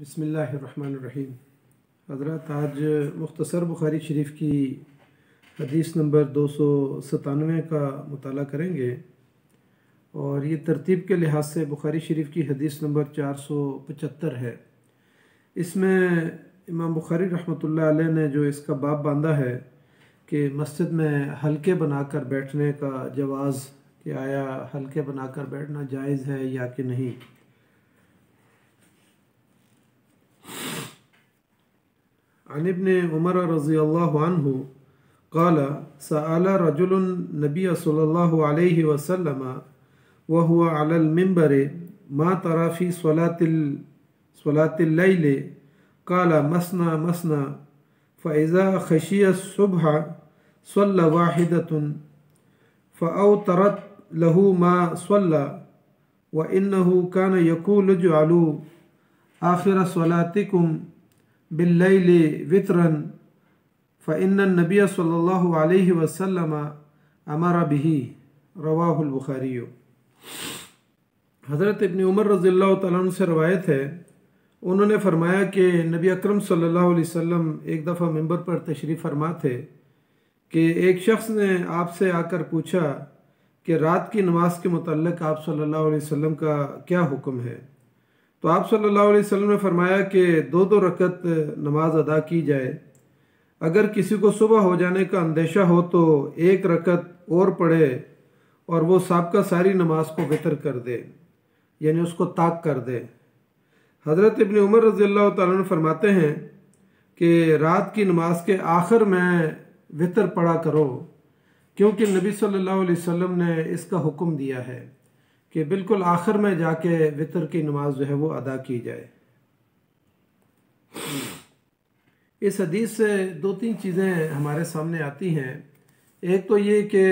बिस्मिल्लाहिर्रहमानिर्रहीम। हज़रत आज मुख्तसर बुखारी शरीफ की हदीस नंबर 297 का मुताला करेंगे और ये तरतीब के लिहाज से बुखारी शरीफ की हदीस नंबर 475 है। इसमें इमाम बुखारी रहमतुल्लाह अलैह ने जो इसका बाब बांधा है कि मस्जिद में हल्के बनाकर बैठने का जवाज़, कि आया हल्के बनाकर बैठना जायज़ है या कि नहीं। अन इब्न उमर रज़ियल्लाहु अन्हु क़ाल सअल रजुलुन नबी सल्लल्लाहु अलैहि वसल्लम व हुवा अलल मिंबर मा तरा फी स्वलातिल लैल क़ाल मसना मसना फ़इज़ा खशिय सुबह सल्ला वाहिदतुन फ़अवतरत लहु मा सल्ला व इन्नहु कान यक़ूलु इज्अलू आखिर स्वलातिकुम बिल्लैलि वित्रन फ़इन्नन नबिय सल्लल्लाहु अलैहि वसल्लम अमर बिही रवाहुल बुखारी। हज़रत इब्न उमर रज़ियल्लाहु तआला अन्हु से रवायत है, उन्होंने फरमाया कि नबी अकरम सल्लल्लाहु अलैहि वसल्लम एक दफ़ा मिंबर पर तशरीफ़ फरमा थे कि एक शख्स ने आपसे आकर पूछा कि रात की नमाज के मुतल्लिक़ आप सल्लल्लाहु अलैहि वसल्लम का क्या हुक्म है। तो आप सल्लल्लाहु अलैहि वसल्लम ने फरमाया कि दो दो रकत नमाज अदा की जाए। अगर किसी को सुबह हो जाने का अंदेशा हो तो एक रकत और पढ़े और वो साबका सारी नमाज को वितर कर दे, यानी उसको ताक कर दे। हज़रत इब्न उमर रज़ियल्लाहु तआला अन्हु फरमाते हैं कि रात की नमाज के आखिर में वितर पढ़ा करो, क्योंकि नबी सल्लल्लाहु अलैहि वसल्लम ने इसका हुक्म दिया है कि बिल्कुल आखिर में जाके वितर की नमाज जो है वो अदा की जाए। इस हदीस से दो तीन चीज़ें हमारे सामने आती हैं। एक तो ये कि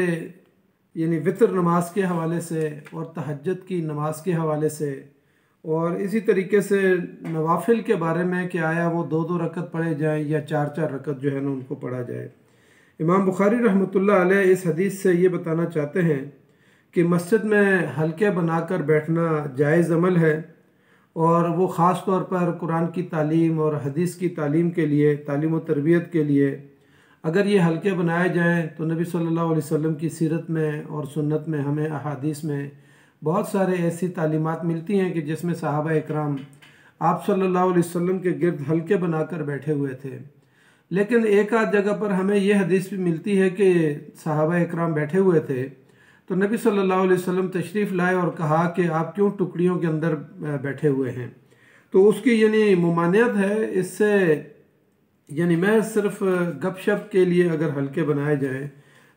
यानी वितर नमाज के हवाले से और तहज्जुद की नमाज के हवाले से, और इसी तरीके से नवाफिल के बारे में कि आया वो दो दो रकत पढ़े जाएं या चार चार रकत जो है ना उनको पढ़ा जाए। इमाम बुखारी रहमतुल्लाह अलैह इस हदीस से ये बताना चाहते हैं कि मस्जिद में हल्के बनाकर बैठना जायज़ अमल है, और वो ख़ास तौर पर कुरान की तालीम और हदीस की तालीम के लिए, तालीम व तरबियत के लिए अगर ये हल्के बनाए जाएं तो नबी सल्लल्लाहु अलैहि वसल्लम की सीरत में और सुन्नत में हमें अहादीस में बहुत सारे ऐसी तालीमात मिलती हैं कि जिसमें सहाबा इकराम आप सल्लल्लाहु अलैहि वसल्लम के गिर्द हल्के बनाकर बैठे हुए थे। लेकिन एक आध जगह पर हमें यह हदीस भी मिलती है कि सहाबा इकराम बैठे हुए थे तो नबी सल्लल्लाहु अलैहि वसल्लम तशरीफ़ लाए और कहा कि आप क्यों टुकड़ियों के अंदर बैठे हुए हैं। तो उसकी यानी मुमानियत है इससे, यानी मैं सिर्फ गपशप के लिए अगर हल्के बनाए जाएं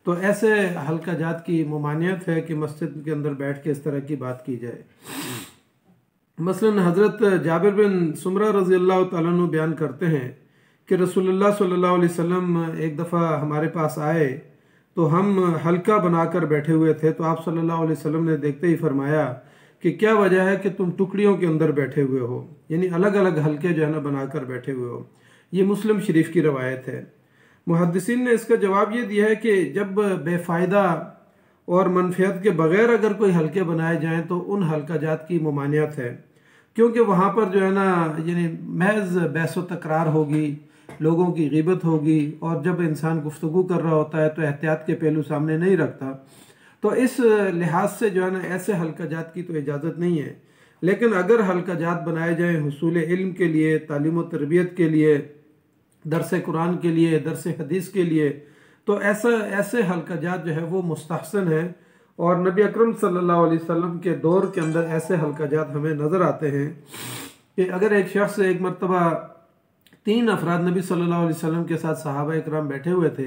तो ऐसे हल्का जात की मुमानियत है कि मस्जिद के अंदर बैठ के इस तरह की बात की जाए। मसलन हज़रत जाबिर बिन सुमरा रज़ियल्लाहु तआला अन्हु बयान करते हैं कि रसूलुल्लाह सल्लल्लाहु अलैहि वसल्लम एक दफ़ा हमारे पास आए तो हम हल्का बनाकर बैठे हुए थे, तो आप सल्लल्लाहु अलैहि वसल्लम ने देखते ही फरमाया कि क्या वजह है कि तुम टुकड़ियों के अंदर बैठे हुए हो, यानी अलग अलग हल्के जो है ना बनाकर बैठे हुए हो। ये मुस्लिम शरीफ की रवायत है। मुहद्दिसीन ने इसका जवाब ये दिया है कि जब बेफ़ायदा और मनफियत के बग़ैर अगर कोई हल्के बनाए जाएँ तो उन हल्का जात की मुमानियत है, क्योंकि वहाँ पर जो है ना यानी महज बहस व तकरार होगी, लोगों की ग़ीबत होगी, और जब इंसान गुफ्तगू कर रहा होता है तो एहतियात के पहलू सामने नहीं रखता। तो इस लिहाज से जो है ना ऐसे हल्का जात की तो इजाज़त नहीं है। लेकिन अगर हल्का जात बनाए जाएँ हुसूल इल्म के लिए, तालीम व तरबियत के लिए, दरस कुरान के लिए, दरस हदीस के लिए, तो ऐसे हल्का जात जो है वो मुस्तहसन है। और नबी अकरम सल्लल्लाहु अलैहि वसल्लम के दौर के अंदर ऐसे हल्का जात हमें नज़र आते हैं कि अगर एक शख्स एक मरतबा तीन अफराद नबी सल्लल्लाहु अलैहि वसल्लम के साथ सहाबा इकराम बैठे हुए थे,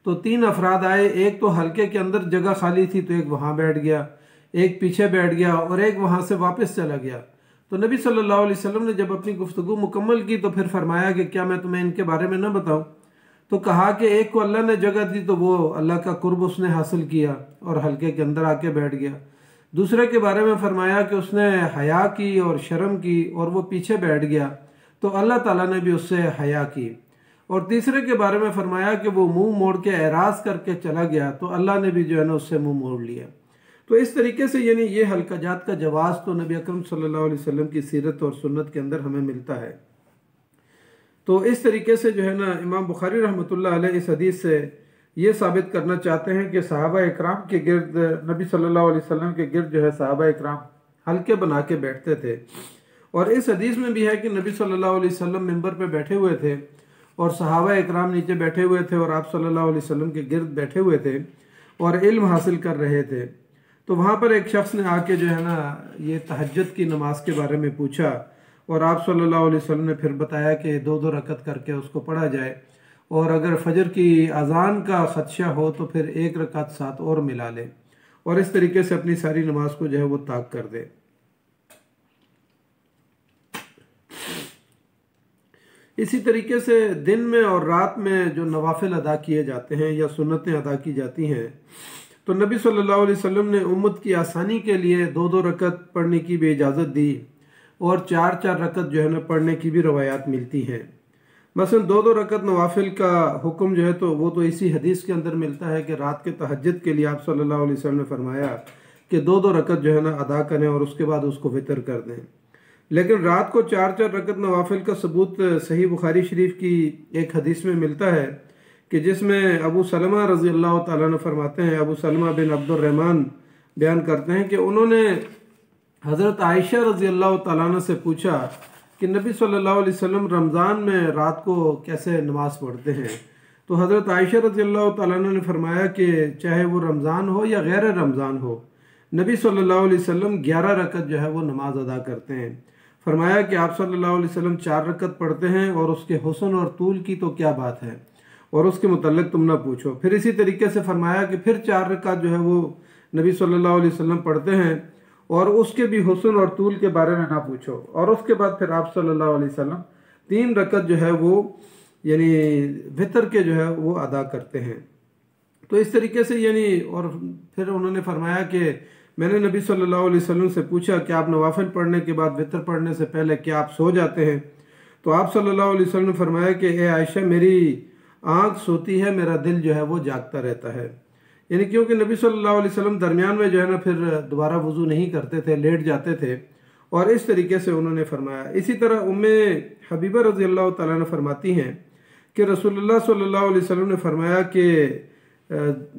तो तीन अफराद आए, एक तो हल्के के अंदर जगह खाली थी तो एक वहाँ बैठ गया, एक पीछे बैठ गया और एक वहाँ से वापस चला गया। तो नबी सल्लल्लाहु अलैहि वसल्लम ने जब अपनी गुफ्तगू मुकम्मल की तो फिर फरमाया कि क्या मैं तुम्हें इनके बारे में न बताऊँ। तो कहा कि एक को अल्लाह ने जगह दी तो वो अल्लाह का कुर्ब उसने हासिल किया और हल्के के अंदर आके बैठ गया। दूसरे के बारे में फरमाया कि उसने हया की और शर्म की और वो पीछे बैठ गया तो अल्लाह ताला ने भी उससे हया की। और तीसरे के बारे में फरमाया कि वो मुंह मोड़ के एराज़ करके चला गया तो अल्लाह ने भी जो है ना उससे मुंह मोड़ लिया। तो इस तरीके से यानी ये हल्काजात का जवाज़ तो नबी अकरम सल्लल्लाहु अलैहि वसल्लम की सीरत और सुन्नत के अंदर हमें मिलता है। तो इस तरीके से जो है ना इमाम बुखारी रहमतुल्लाह अलैह इस हदीस से ये साबित करना चाहते हैं कि सहाबा इकराम के गिर्द, नबी सल्लल्लाहु अलैहि वसल्लम के गिर्द जो है सहाबा इकराम हल्के बना के बैठते थे। और इस हदीस में भी है कि नबी सल्लल्लाहु अलैहि वसल्लम मिंबर पे बैठे हुए थे और सहाबा इकराम नीचे बैठे हुए थे और आप सल्लल्लाहु अलैहि वसल्लम के गिर्द बैठे हुए थे और इल्म हासिल कर रहे थे। तो वहाँ पर एक शख्स ने आके जो है ना ये तहज्जुद की नमाज के बारे में पूछा और आप सल्लल्लाहु अलैहि वसल्लम ने फिर बताया कि 2-2 रकत करके उसको पढ़ा जाए और अगर फजर की अजान का खदशा हो तो फिर 1 रकत साथ और मिला ले और इस तरीके से अपनी सारी नमाज को जो है वो ताक कर दे। इसी तरीके से दिन में और रात में जो नवाफिल अदा किए जाते हैं या सुन्नतें अदा की जाती हैं तो नबी सल्लल्लाहु अलैहि वसल्लम ने उम्मत की आसानी के लिए 2-2 रकत पढ़ने की भी इजाज़त दी और 4-4 रकत जो है ना पढ़ने की भी रवायात मिलती हैं। मसलन 2-2 रकत नवाफिल का हुक्म जो है तो वो तो इसी हदीस के अंदर मिलता है कि रात के तहज्जुद के लिए आप सल्लल्लाहु अलैहि वसल्लम ने फरमाया कि 2-2 रकत जो है ना अदा करें और उसके बाद उसको वितर कर दें। लेकिन रात को 4-4 रकत नवाफिल का सबूत सही बुखारी शरीफ की एक हदीस में मिलता है कि जिसमें अबू सलमा रज़ी अल्लाह ताला ने फरमाते हैं, अबू सलमा बिन अब्दुर्रहमान बयान करते हैं कि उन्होंने हज़रत आयशा रज़ी अल्लाह ताला से पूछा कि नबी सल्लल्लाहु अलैहि वसल्लम रमज़ान में रात को कैसे नमाज़ पढ़ते हैं। तो हज़रत आयशा रज़ी अल्लाह ताला ने फरमाया कि चाहे वो रमज़ान हो या गैर रमज़ान हो, नबी सल्लल्लाहु अलैहि वसल्लम 11 रकत जो है वो नमाज अदा करते हैं। फरमाया कि आप सल्लल्लाहु अलैहि वसल्लम 4 रकत पढ़ते हैं और उसके हुस्न और तूल की तो क्या बात है और उसके मुतल्लिक तुम ना पूछो। फिर इसी तरीके से फरमाया कि फिर 4 रकत जो है वो नबी सल्लल्लाहु अलैहि वसल्लम पढ़ते हैं और उसके भी हुस्न और तूल के बारे में ना पूछो। और उसके बाद फिर आप सल्लल्लाहु अलैहि वसल्लम 3 रकत जो है वो यानी वितर के जो है वो अदा करते हैं। तो इस तरीके से यानी और फिर उन्होंने फरमाया कि मैंने नबी सल्लल्लाहु अलैहि वसल्लम से पूछा कि आप नवाफिल पढ़ने के बाद वितर पढ़ने से पहले क्या आप सो जाते हैं। तो आप सल्लल्लाहु अलैहि वसल्लम ने फरमाया कि ए आयशा, मेरी आँख सोती है, मेरा दिल जो है वो जागता रहता है। यानी क्योंकि नबी सल्लल्लाहु अलैहि वसल्लम दरमियान में जो है ना फिर दोबारा वज़ू नहीं करते थे, लेट जाते थे और इस तरीके से उन्होंने फरमाया। इसी तरह उम्मे हबीबा रज़ी अल्लाह ताला ने फरमाती हैं कि रसूलुल्लाह सल्लल्लाहु अलैहि वसल्लम ने फरमाया कि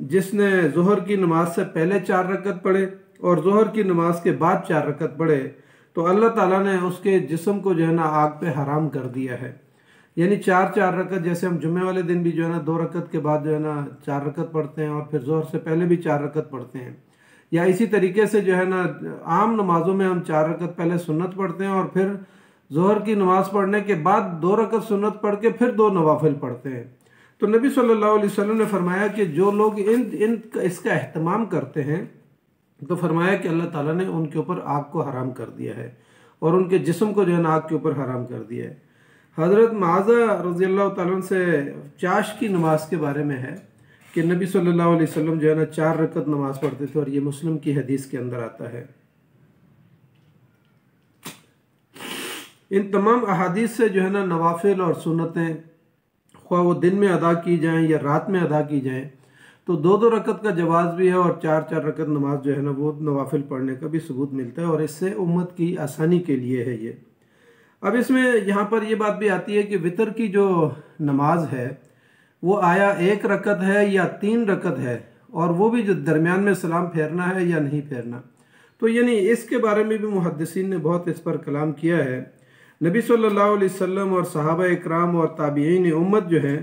जिसने ज़ोहर की नमाज से पहले 4 रकत पढ़े और ज़ोहर की नमाज के बाद 4 रकत पढ़े तो अल्लाह ताला ने उसके जिस्म को जो है ना आग पे हराम कर दिया है। यानी 4-4 रकत, जैसे हम जुम्मे वाले दिन भी जो है ना 2 रकत के बाद जो है ना 4 रकत पढ़ते हैं और फिर ज़ोहर से पहले भी 4 रकत पढ़ते हैं, या इसी तरीके से जो है ना आम नमाजों में हम 4 रकत पहले सुन्नत पढ़ते हैं और फिर ज़ोहर की नमाज़ पढ़ने के बाद 2 रकत सुन्नत पढ़ के फिर 2 नवाफिल पढ़ते हैं। तो नबी सल्लल्लाहु अलैहि वसल्लम ने फरमाया कि जो लोग इसका अहतमाम करते हैं तो फरमाया कि अल्लाह ताला ने उनके ऊपर आग को हराम कर दिया है और उनके जिस्म को जो है ना आग के ऊपर हराम कर दिया है। हज़रत माज़ा रज़ी अल्लाह ताला से चाश की नमाज के बारे में है कि नबी सल्लल्लाहु अलैहि वसल्लम जो है ना 4 रकत नमाज पढ़ते थे और ये मुस्लिम की हदीस के अंदर आता है। इन तमाम अहादीस से जो है ना नवाफिल और सुन्नतें ख्वाह वो दिन में अदा की जाएं या रात में अदा की जाएं तो 2-2 रकत का जवाज़ भी है और 4-4 रकत नमाज जो है ना वो नवाफिल पढ़ने का भी सबूत मिलता है और इससे उम्मत की आसानी के लिए है ये। अब इसमें यहाँ पर ये बात भी आती है कि वितर की जो नमाज है वो आया 1 रकत है या 3 रकत है और वो भी जो दरमियान में सलाम फेरना है या नहीं फेरना। तो यानी इसके बारे में भी मुहद्दिसीन ने बहुत इस पर कलाम किया है। नबी सल्लल्लाहु अलैहि वसल्लम और सहाबा इकराम और ताबीईन उम्मत जो है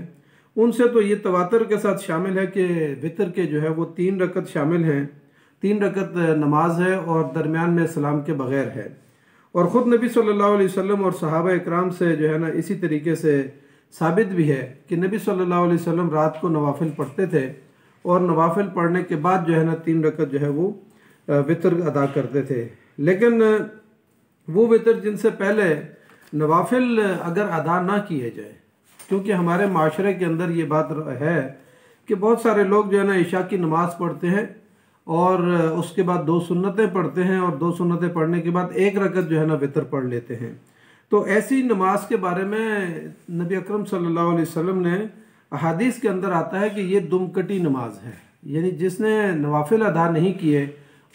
उनसे तो ये तवातर के साथ शामिल है कि वितर के जो है वो 3 रकत शामिल हैं, 3 रकत नमाज है और दरमियान में सलाम के बग़ैर है। और ख़ुद नबी सल्लल्लाहु अलैहि वसल्लम और सहाबा इकराम से जो है ना इसी तरीके से साबित भी है कि नबी सल्लल्लाहु अलैहि वसल्लम रात को नवाफिल पढ़ते थे और नवाफिल पढ़ने के बाद जो है ना 3 रकत जो है वो वितर अदा करते थे। लेकिन वो वितर जिनसे पहले नवाफिल अगर अदा ना किए जाए, क्योंकि हमारे माशरे के अंदर ये बात है कि बहुत सारे लोग जो है ना इशा की नमाज़ पढ़ते हैं और उसके बाद 2 सुन्नतें पढ़ते हैं और 2 सुन्नतें पढ़ने के बाद 1 रकत जो है ना वितर पढ़ लेते हैं। तो ऐसी नमाज के बारे में नबी अकरम सल्लल्लाहु अलैहि वसल्लम ने अहादीस के अंदर आता है कि ये दुमकटी नमाज है। यानी जिसने नवाफिल अदा नहीं किए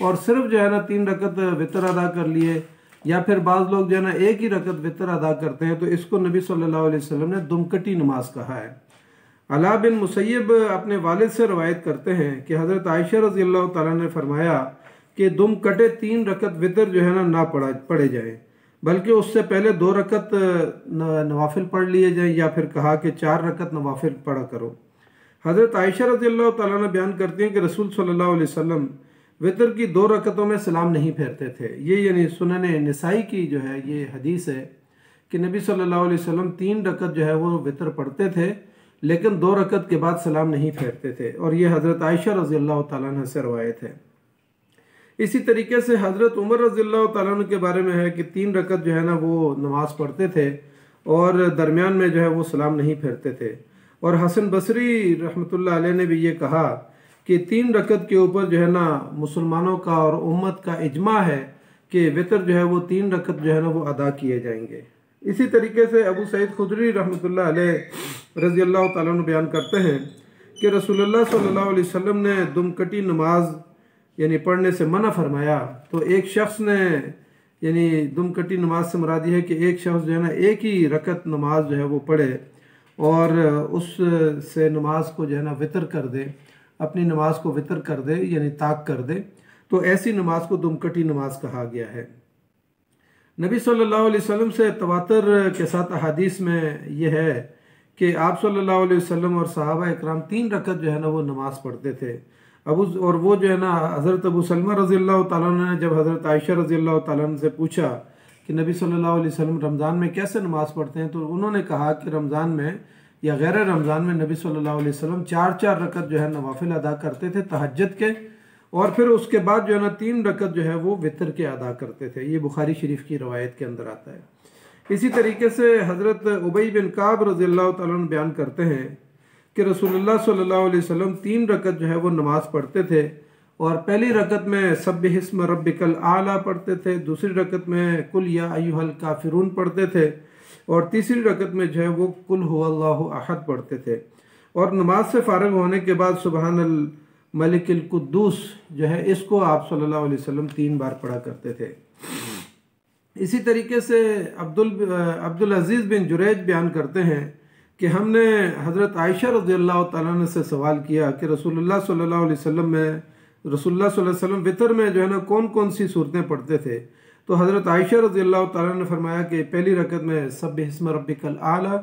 और सिर्फ जो है ना 3 रकत वितर अदा कर लिए, या फिर बाज़ लोग जो है ना एक ही रकत वितर अदा करते हैं, तो इसको नबी सल्लल्लाहु अलैहि वसल्लम ने दुमकटी नमाज कहा है। अला बिन मुसैयब अपने वालिद से रवायत करते हैं कि हज़रत आयशा रज़ियल्लाहु ताला ने फरमाया कि दुम कटे 3 रकत वितर जो है ना पढ़े जाए, बल्कि उससे पहले 2 रकत नवाफिल पढ़ लिए जाएं, या फिर कहा कि 4 रकत नवाफिल पढ़ा करो। हज़रत आयशा रज़ियल्लाहु ताला ने बयान करती हैं कि रसूल सल्लल्लाहु अलैहि वसल्लम वितर की 2 रकतों में सलाम नहीं फेरते थे। ये यानी सुनन निसाई की जो है ये हदीस है कि नबी सल्लल्लाहु अलैहि वसल्लम 3 रकत जो है वो वितर पढ़ते थे, लेकिन 2 रकत के बाद सलाम नहीं फेरते थे, और ये हज़रत आयशा रज़ियल्लाहु ताला अन्हा से रवायत है। इसी तरीके से हज़रत उमर रज़ियल्लाहु ताला अन्हु के बारे में है कि 3 रकत जो है ना वो नमाज पढ़ते थे और दरमियान में जो है वो सलाम नहीं फेरते थे। और हसन बसरी रहमतुल्लाह अलैह ने भी ये कहा कि 3 रकत के ऊपर जो है ना मुसलमानों का और उम्मत का इजमा है कि वितर जो है वो 3 रकत जो है ना वो अदा किए जाएंगे। इसी तरीके से अबू सईद खुदरी रहमतुल्लाह अलैह रज़ियल्लाहु ताला अन्हु बयान करते हैं कि रसूलुल्लाह सल्लल्लाहु अलैहि वसल्लम ने दुमकटी नमाज यानी पढ़ने से मना फरमाया। तो एक शख्स ने यानी दुमकटी नमाज से मुराद है कि एक शख्स जो है ना एक ही रकत नमाज जो है वो पढ़े और उस से नमाज को जो है ना वितर कर दे, अपनी नमाज को वितर कर दे यानी ताक कर दे, तो ऐसी नमाज को दुमकटी नमाज कहा गया है। नबी सल्लल्लाहु अलैहि वसल्लम से तवातर के साथ अहादीस में यह है कि आप सल्लल्लाहु अलैहि वसल्लम और सहाबा इकराम 3 रकत जो है ना वो नमाज पढ़ते थे। और वो जो है ना हज़रत अबू सलमा रज़ियल्लाहु ताला अन्हु ने जब हज़रत आयशा रज़ियल्लाहु ताला अन्हा से पूछा कि नबी सल्लल्लाहु अलैहि वसल्लम रमज़ान में कैसे नमाज़ पढ़ते हैं, तो उन्होंने कहा कि रमज़ान में या गैर रमज़ान में नबी सल्लल्लाहु अलैहि वसल्लम 4-4 रकत जो है नवाफिल अदा करते थे तहज्जुद के, और फिर उसके बाद जो है ना 3 रकत जो है वो वितर के अदा करते थे। ये बुखारी शरीफ की रवायत के अंदर आता है। इसी तरीके से हज़रत उबई बिन काब रज़ियल्लाहु ताला अन्हु बयान करते हैं कि रसूलुल्लाह सल्लल्लाहु अलैहि वसल्लम 3 रकत जो है वो नमाज पढ़ते थे, और पहली रकत में सब्बिहिस्म रब्बिकल आला पढ़ते थे, दूसरी रकत में कुल या अय्युहल काफिरून पढ़ते थे, और तीसरी रकत में जो है वो कुल हुवल्लाहु अहद पढ़ते थे। और नमाज से फारिग होने के बाद सुबहानल मलिकिल कुद्दूस जो है इसको आप सल्लल्लाहु अलैहि वसल्लम 3 बार पढ़ा करते थे। इसी तरीके से अब्दुल अजीज़ बिन जुरैज बयान करते हैं कि हमने हज़रत आयशा रज़ियल्लाहु ताला अन्हा से सवाल किया कि रसूलुल्लाह सल्लल्लाहु अलैहि वसल्लम वितर में जो है ना कौन कौन सी सूरतें पढ़ते थे। तो हज़रत आयशा रज़ियल्लाहु ताला अन्हा ने फरमाया कि पहली रकत में सब्बिहिस्म रब्बिकल आला,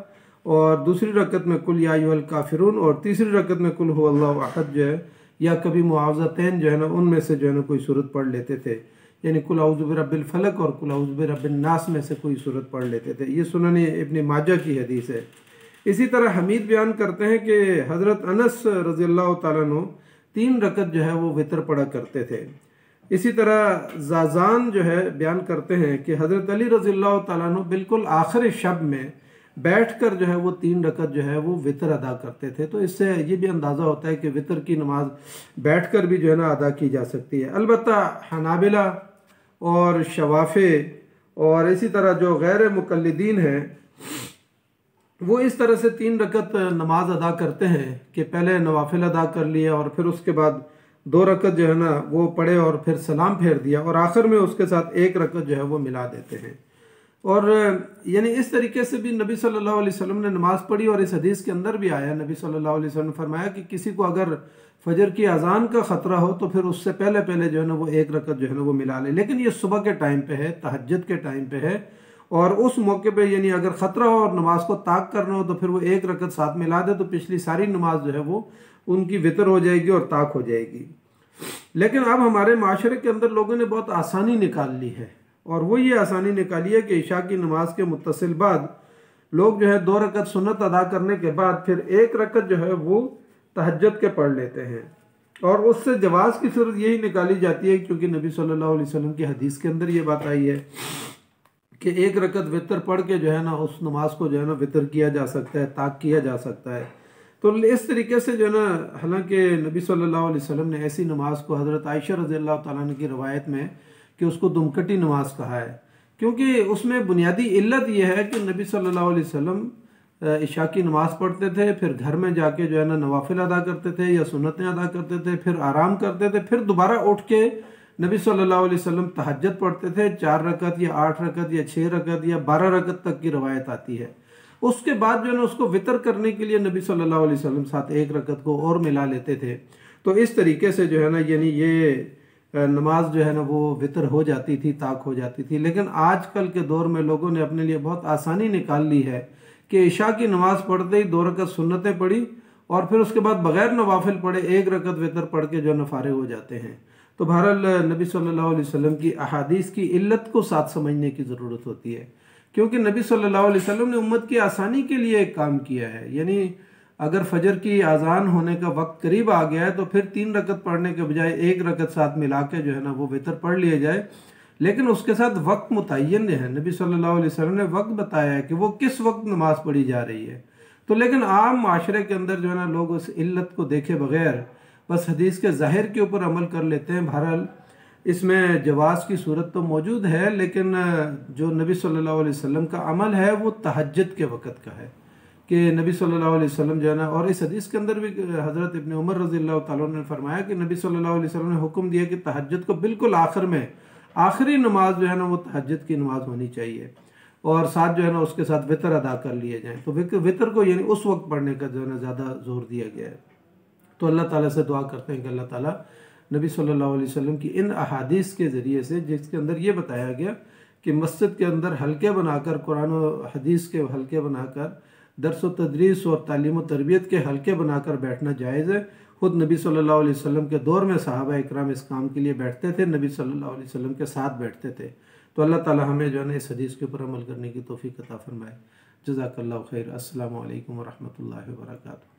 और दूसरी रकत में कुल या अय्युहल काफिरून, और तीसरी रकत में कुल हुवल्लाहु अहद जो है या कभी मुआवज़तैन जो है ना उनमें से जो है ना कोई सूरत पढ़ लेते थे, यानी कुल औज़ु बिरब्बिल फलक और कुल औज़ु बिरब्बिन नास में से कोई सूरत पढ़ लेते थे। ये सुनन इब्न माजा की हदीस है। इसी तरह हमीद बयान करते हैं कि हज़रत अनस रज़ियल्लाहु ताला अन्हु 3 रकत जो है वो वितर पढ़ा करते थे। इसी तरह ज़ाज़ान जो है बयान करते हैं कि हज़रत अली रज़ियल्लाहु ताला अन्हु बिल्कुल आखिरी शब में बैठकर जो है वो 3 रकत जो है वो वितर अदा करते थे। तो इससे ये भी अंदाज़ा होता है कि वितर की नमाज बैठकर भी जो है ना अदा की जा सकती है। अलबत्ता हनाबिला और शवाफ़े और इसी तरह जो गैर मुक़ल्लिदीन हैं वो इस तरह से 3 रकत नमाज अदा करते हैं कि पहले नवाफिल अदा कर लिया और फिर उसके बाद 2 रकत जो है ना वो पढ़े और फिर सलाम फेर दिया, और आखिर में उसके साथ 1 रकत जो है वो मिला देते हैं। और यानी इस तरीके से भी नबी सल्लल्लाहु अलैहि वसल्लम ने नमाज़ पढ़ी, और इस हदीस के अंदर भी आया, नबी सल्लल्लाहु अलैहि वसल्लम ने फरमाया कि किसी को अगर फजर की अजान का ख़तरा हो तो फिर उससे पहले पहले जो है ना वो 1 रकत जो है ना वो मिला ले। लेकिन ये सुबह के टाइम पे है, तहज्जुद के टाइम पे है, और उस मौके पे यानी अगर ख़तरा हो और नमाज को ताक करना हो तो फिर वो 1 रकत साथ मिला दे, तो पिछली सारी नमाज जो है वो उनकी वितर हो जाएगी और ताक हो जाएगी। लेकिन अब हमारे माशरे के अंदर लोगों ने बहुत आसानी निकाल ली है, और वो ये आसानी निकाली है कि इशा की नमाज के मुत्तसिल बाद लोग जो है 2 रकत सुन्नत अदा करने के बाद फिर 1 रकत जो है वो तहज्जुद के पढ़ लेते हैं, और उससे जवाज़ की सूरत यही निकाली जाती है क्योंकि नबी सल्लल्लाहु अलैहि वसल्लम की हदीस के अंदर ये बात आई है कि 1 रकत वितर पढ़ के जो है ना उस नमाज को जो है ना वितर किया जा सकता है, ताक किया जा सकता है। तो इस तरीके से जो है ना, हालांकि नबी सल्लल्लाहु अलैहि वसल्लम ने ऐसी नमाज को हज़रत आयशा रज़ियल्लाहु ताला अन्हा की रवायत में कि उसको दुमकटी नमाज कहा है, क्योंकि उसमें बुनियादी इल्लत यह है कि नबी सल्लल्लाहु अलैहि वसल्लम इशा की नमाज़ पढ़ते थे, फिर घर में जाके जो है ना नवाफिल अदा करते थे या सुन्नतें अदा करते थे, फिर आराम करते थे, फिर दोबारा उठ के नबी सल्लल्लाहु अलैहि वसल्लम तहज्जुद पढ़ते थे 4 रकत या 8 रकत या 6 रकत या 12 रकत तक की रवायत आती है। उसके बाद जो है ना उसको वितर करने के लिए नबी सल्लल्लाहु अलैहि वसल्लम साथ 1 रकत को और मिला लेते थे। तो इस तरीके से जो है ना यानी ये नमाज जो है ना वो वितर हो जाती थी, ताक हो जाती थी। लेकिन आजकल के दौर में लोगों ने अपने लिए बहुत आसानी निकाल ली है कि इशा की नमाज पढ़ते ही 2 रकत सुन्नतें पढ़ी और फिर उसके बाद बगैर नवाफिल पढ़े 1 रकत वितर पढ़ के जो है फारिग हो जाते हैं। तो बहरहाल नबी सल्लल्लाहु अलैहि वसल्लम की अहादीस की इल्लत को साथ समझने की ज़रूरत होती है, क्योंकि नबी सल्लल्लाहु अलैहि वसल्लम ने उम्मत की आसानी के लिए एक काम किया है। यानी अगर फजर की आज़ान होने का वक्त करीब आ गया है तो फिर 3 रकत पढ़ने के बजाय 1 रकत साथ मिला के जो है ना वो वितर पढ़ लिया जाए। लेकिन उसके साथ वक्त मुतय्यन है, नबी सल्लल्लाहु अलैहि वसल्लम ने वक्त बताया है कि वो किस वक्त नमाज पढ़ी जा रही है। तो लेकिन आम माशरे के अंदर जो है ना लोग उस इल्लत को देखे बगैर बस हदीस के ज़ाहिर के ऊपर अमल कर लेते हैं। बहरहाल इसमें जवाज़ की सूरत तो मौजूद है, लेकिन जो नबी सल्लल्लाहु अलैहि वसल्लम का अमल है वो तहज्जुद के वक़्त का है कि नबी सल्लल्लाहु अलैहि वसल्लम जो है ना, और इस हदीस के अंदर भी हज़रत इब्न उमर रज़ियल्लाहु तआला अन्हु ने फरमाया कि नबी सल्लल्लाहु अलैहि वसल्लम ने हुक्म दिया कि तहज्जुद को बिल्कुल आखिर में, आखिरी नमाज जो है ना वो तहज्जुद की नमाज होनी चाहिए और साथ जो है ना उसके साथ वितर अदा कर लिए जाएँ। तो वितर को यानी उस वक्त पढ़ने का जो है ना ज़्यादा जोर दिया गया है। तो अल्लाह ताला से दुआ करते हैं कि अल्लाह ताला नबी सल्लल्लाहु अलैहि वसल्लम की इन अहादीस के ज़रिए से, जिसके अंदर ये बताया गया कि मस्जिद के अंदर हल्के बनाकर, कुरान और हदीस के हल्के बनाकर, दर्स व तदरीस और तालीम व तरबियत के हल्के बनाकर बैठना जायज़ है। ख़ुद नबी सल्लल्लाहु अलैहि वसल्लम के दौर में सहाबा इकराम इस काम के लिए बैठते थे, नबी सल्लल्लाहु अलैहि वसल्लम के साथ बैठते थे। तो अल्लाह ताला हमें जो है ना इस हदीस के ऊपर अमल करने की तौफीक अता फरमाए। जज़ाकल्लाहु खैर। अस्सलामु अलैकुम व रहमतुल्लाहि व बरकातुहू।